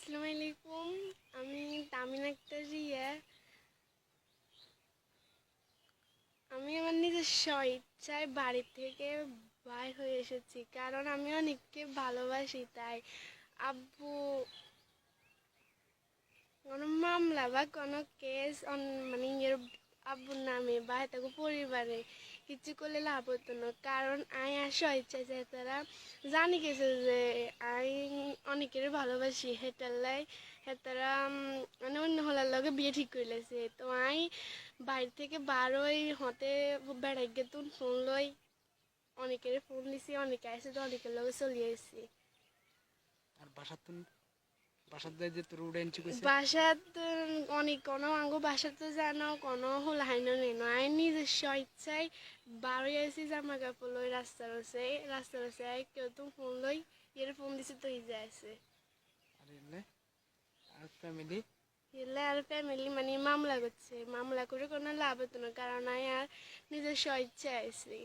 আসসালামু আলাইকুম। আমি তামিন আক্তার রিয়া। আমি আমার নিজের স্বইচ্ছায় বাড়ি থেকে বাইর হয়ে এসেছি, কারণ আমি অনেককে ভালোবাসি। তাই আব্বু কোনো মামলা বা কোনো কেস মানে এর আব্বুর নামে বা তাকে পরিবারে কিছু করলে লাভ হতো না, কারণ আই আর স্বইচ্ছায় যে তারা জানি গেছে যে আই অনেকের ভালোবাসি হেটার লাই হেতারা মানে অন্য হলার লগে বিয়ে ঠিক করে লেছে। তো আই বাইরে থেকে বারোই হতে বেড়াই গেতুন ফোন লই, অনেকের ফোন দিছি, অনেকে আসে তো অনেকের লগে চলিয়ে আসছি। আর বাসাত যাই যে তোর উড়ে আনছি কইছে। বাসাত অনেক কোনো আঙ্গো বাসাত তো জানো কোনো হুলাহাইনো নেই, আই নিজস্ব ইচ্ছায় বারোই আসি জামা কাপড় লই রাস্তার আছে কেউ তো ফোন লই এর ফোন দিছি তো ইজে আছে। আর এলে আর ফ্যামিলি এলে আর ফ্যামিলি মানে মামলা করছে, মামলা করে কোনো লাভ হতো না, কারণ আই আর নিজস্ব ইচ্ছায় আছি।